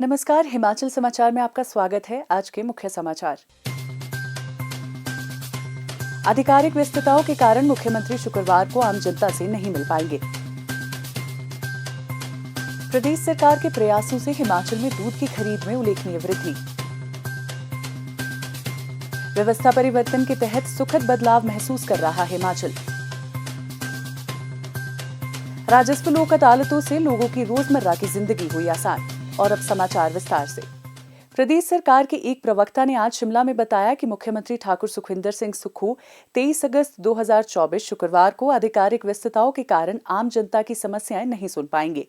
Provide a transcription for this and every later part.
नमस्कार, हिमाचल समाचार में आपका स्वागत है। आज के मुख्य समाचार। आधिकारिक व्यस्तताओं के कारण मुख्यमंत्री शुक्रवार को आम जनता से नहीं मिल पाएंगे। प्रदेश सरकार के प्रयासों से हिमाचल में दूध की खरीद में उल्लेखनीय वृद्धि। व्यवस्था परिवर्तन के तहत सुखद बदलाव महसूस कर रहा हिमाचल। राजस्व लोक अदालतों से लोगों की रोजमर्रा की जिंदगी हुई आसान। और अब समाचार विस्तार से। प्रदेश सरकार के एक प्रवक्ता ने आज शिमला में बताया कि मुख्यमंत्री ठाकुर सुखविंदर सिंह सुक्खू 23 अगस्त 2024 शुक्रवार को आधिकारिक व्यस्तताओं के कारण आम जनता की समस्याएं नहीं सुन पाएंगे।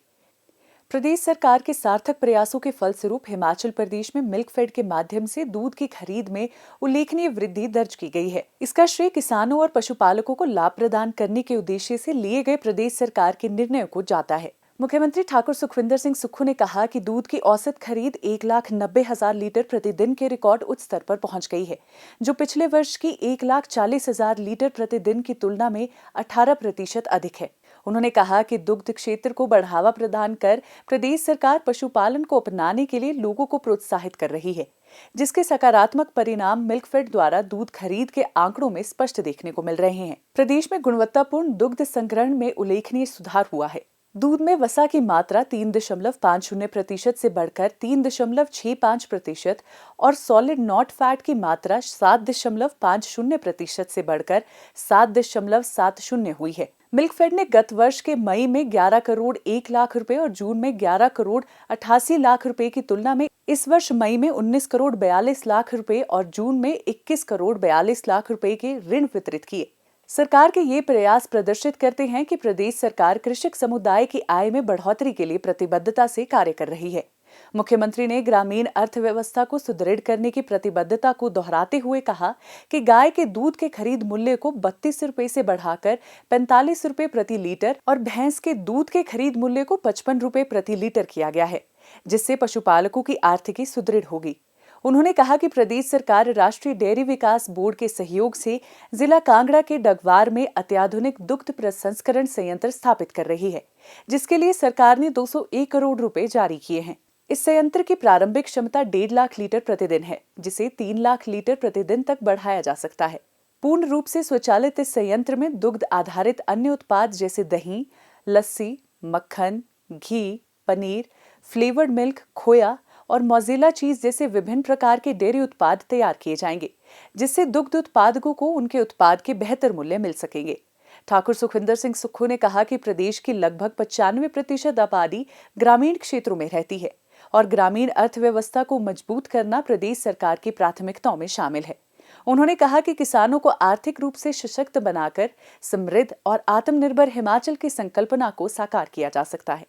प्रदेश सरकार के सार्थक प्रयासों के फलस्वरूप हिमाचल प्रदेश में मिल्कफेड के माध्यम से दूध की खरीद में उल्लेखनीय वृद्धि दर्ज की गई है। इसका श्रेय किसानों और पशुपालकों को लाभ प्रदान करने के उद्देश्य से लिए गए प्रदेश सरकार के निर्णय को जाता है। मुख्यमंत्री ठाकुर सुखविंदर सिंह सुक्खू ने कहा कि दूध की औसत खरीद 1,90,000 लीटर प्रतिदिन के रिकॉर्ड उच्च स्तर पर पहुंच गई है, जो पिछले वर्ष की 1,40,000 लीटर प्रतिदिन की तुलना में 18% अधिक है। उन्होंने कहा कि दुग्ध क्षेत्र को बढ़ावा प्रदान कर प्रदेश सरकार पशुपालन को अपनाने के लिए लोगों को प्रोत्साहित कर रही है, जिसके सकारात्मक परिणाम मिल्कफेड द्वारा दूध खरीद के आंकड़ों में स्पष्ट देखने को मिल रहे हैं। प्रदेश में गुणवत्तापूर्ण दुग्ध संग्रहण में उल्लेखनीय सुधार हुआ है। दूध में वसा की मात्रा 3.50% से बढ़कर 3.65% और सॉलिड नॉट फैट की मात्रा 7.50% से बढ़कर 7.70 हुई है। मिल्कफेड ने गत वर्ष के मई में 11 करोड़ 1 लाख रुपए और जून में 11 करोड़ 88 लाख रुपए की तुलना में इस वर्ष मई में 19 करोड़ 42 लाख रुपए और जून में 21 करोड़ 42 लाख रुपए के ऋण वितरित किए। सरकार के ये प्रयास प्रदर्शित करते हैं कि प्रदेश सरकार कृषक समुदाय की आय में बढ़ोतरी के लिए प्रतिबद्धता से कार्य कर रही है। मुख्यमंत्री ने ग्रामीण अर्थव्यवस्था को सुदृढ़ करने की प्रतिबद्धता को दोहराते हुए कहा कि गाय के दूध के खरीद मूल्य को 32 रुपए से बढ़ाकर 45 रुपए प्रति लीटर और भैंस के दूध के खरीद मूल्य को 55 रुपए प्रति लीटर किया गया है, जिससे पशुपालकों की आर्थिकी सुदृढ़ होगी। उन्होंने कहा कि प्रदेश सरकार राष्ट्रीय डेयरी विकास बोर्ड के सहयोग से जिला कांगड़ा के डगवार में अत्याधुनिक दुग्ध प्रसंस्करण संयंत्र स्थापित कर रही है, जिसके लिए सरकार ने 201 करोड़ रुपए जारी किए हैं। इस संयंत्र की प्रारंभिक क्षमता 1.5 लाख लीटर प्रतिदिन है, जिसे 3 लाख लीटर प्रतिदिन तक बढ़ाया जा सकता है। पूर्ण रूप से स्वचालित इस संयंत्र में दुग्ध आधारित अन्य उत्पाद जैसे दही, लस्सी, मक्खन, घी, पनीर, फ्लेवर्ड मिल्क, खोया और मोज़ेला चीज जैसे विभिन्न प्रकार के डेयरी उत्पाद तैयार किए जाएंगे, जिससे दुग्ध उत्पादकों को उनके उत्पाद के बेहतर मूल्य मिल सकेंगे। ठाकुर सुखविंदर सिंह सुक्खू ने कहा कि प्रदेश की लगभग 95% आबादी ग्रामीण क्षेत्रों में रहती है और ग्रामीण अर्थव्यवस्था को मजबूत करना प्रदेश सरकार की प्राथमिकताओं में शामिल है। उन्होंने कहा कि किसानों को आर्थिक रूप से सशक्त बनाकर समृद्ध और आत्मनिर्भर हिमाचल की संकल्पना को साकार किया जा सकता है।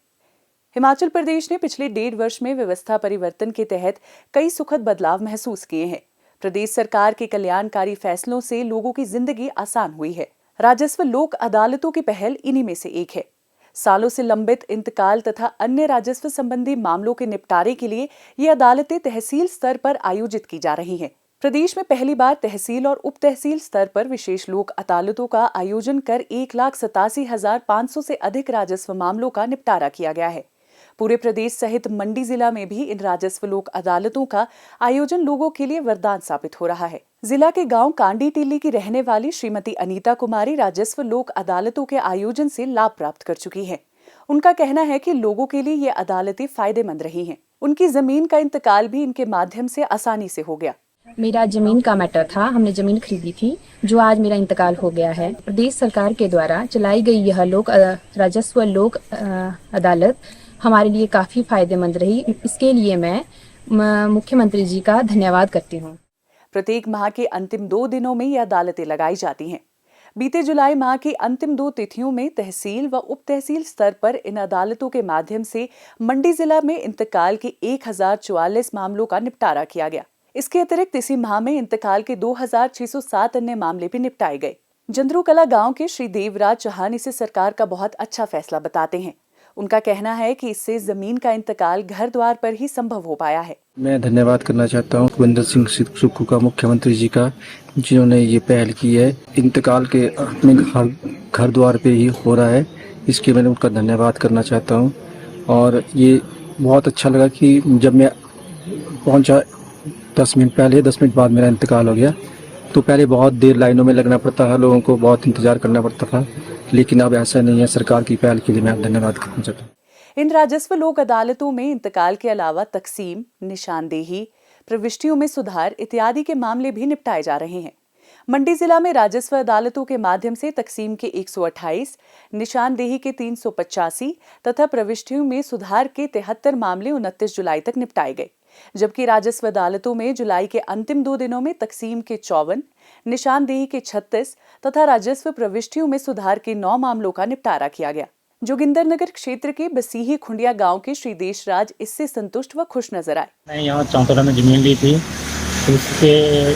हिमाचल प्रदेश ने पिछले 1.5 वर्ष में व्यवस्था परिवर्तन के तहत कई सुखद बदलाव महसूस किए हैं। प्रदेश सरकार के कल्याणकारी फैसलों से लोगों की जिंदगी आसान हुई है। राजस्व लोक अदालतों की पहल इन्हीं में से एक है। सालों से लंबित इंतकाल तथा अन्य राजस्व संबंधी मामलों के निपटारे के लिए ये अदालतें तहसील स्तर पर आयोजित की जा रही हैं। प्रदेश में पहली बार तहसील और उप तहसील स्तर पर विशेष लोक अदालतों का आयोजन कर 1,87,500 से अधिक राजस्व मामलों का निपटारा किया गया है। पूरे प्रदेश सहित मंडी जिला में भी इन राजस्व लोक अदालतों का आयोजन लोगों के लिए वरदान साबित हो रहा है। जिला के गांव कांडी टीली की रहने वाली श्रीमती अनीता कुमारी राजस्व लोक अदालतों के आयोजन से लाभ प्राप्त कर चुकी हैं। उनका कहना है कि लोगों के लिए ये अदालतें फायदेमंद रही हैं। उनकी जमीन का इंतकाल भी इनके माध्यम से आसानी से हो गया। मेरा जमीन का मैटर था, हमने जमीन खरीदी थी, जो आज मेरा इंतकाल हो गया है। प्रदेश सरकार के द्वारा चलाई गई यह राजस्व लोक अदालत हमारे लिए काफी फायदेमंद रही। इसके लिए मैं मुख्यमंत्री जी का धन्यवाद करती हूँ। प्रत्येक माह के अंतिम 2 दिनों में ये अदालतें लगाई जाती हैं। बीते जुलाई माह की अंतिम 2 तिथियों में तहसील व उप तहसील स्तर पर इन अदालतों के माध्यम से मंडी जिला में इंतकाल के 1044 मामलों का निपटारा किया गया। इसके अतिरिक्त इसी माह में इंतकाल के 2607 अन्य मामले भी निपटाए गए। जंद्रूकला गांव के श्री देवराज चौहान इसे सरकार का बहुत अच्छा फैसला बताते हैं। उनका कहना है कि इससे जमीन का इंतकाल घर द्वार पर ही संभव हो पाया है। मैं धन्यवाद करना चाहता हूँ सुखविंदर सिंह सुक्खू का, मुख्यमंत्री जी का, जिन्होंने ये पहल की है। इंतकाल के अपने घर द्वार पे ही हो रहा है, इसके मैंने उनका धन्यवाद करना चाहता हूँ। और ये बहुत अच्छा लगा कि जब मैं पहुंचा 10 मिनट पहले, 10 मिनट बाद मेरा इंतकाल हो गया। तो पहले बहुत देर लाइनों में लगना पड़ता था, लोगों को बहुत इंतज़ार करना पड़ता था, लेकिन अब ऐसा नहीं है। सरकार की पहल के लिए मैं धन्यवाद करना चाहता हूँ। इन राजस्व लोक अदालतों में इंतकाल के अलावा तकसीम, निशानदेही, प्रविष्टियों में सुधार इत्यादि के मामले भी निपटाए जा रहे हैं। मंडी जिला में राजस्व अदालतों के माध्यम से तकसीम के 128, निशानदेही के 385 तथा प्रविष्टियों में सुधार के 73 मामले 29 जुलाई तक निपटाए गए, जबकि राजस्व अदालतों में जुलाई के अंतिम 2 दिनों में तकसीम के 54, निशानदेही के 36 तथा राजस्व प्रविष्टियों में सुधार के 9 मामलों का निपटारा किया गया। जोगिंदरनगर क्षेत्र के बसीही खुंडिया गांव के श्री देशराज इससे संतुष्ट व खुश नजर आए। मैं यहाँ चौंतरा में जमीन ली थी, उसके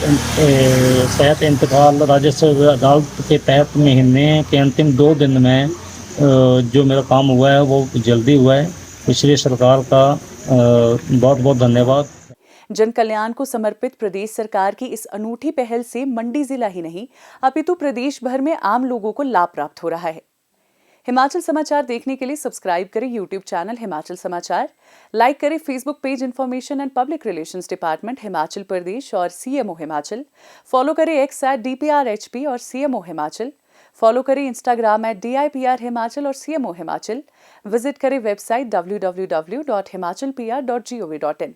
तहत इंतकाल राजस्व अदालत के तहत महीने के अंतिम 2 दिन में जो मेरा काम हुआ है वो जल्दी हुआ है। इसलिए सरकार का बहुत बहुत धन्यवाद। जन कल्याण को समर्पित प्रदेश सरकार की इस अनूठी पहल से मंडी जिला ही नहीं अपितु प्रदेश भर में आम लोगों को लाभ प्राप्त हो रहा है। हिमाचल समाचार देखने के लिए सब्सक्राइब करें यूट्यूब चैनल हिमाचल समाचार, लाइक करें Facebook page information and public relations department Himachal Pradesh और सीएमओ हिमाचल, फॉलो करें एक्स @DPRHP और सीएमओ हिमाचल, फॉलो करें इंस्टाग्राम @DIPR हिमाचल और सीएमओ हिमाचल, विजिट करें वेबसाइट www.himachalpr.gov.in।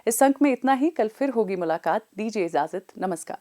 इस अंक में इतना ही, कल फिर होगी मुलाकात। दीजिए इजाजत, नमस्कार।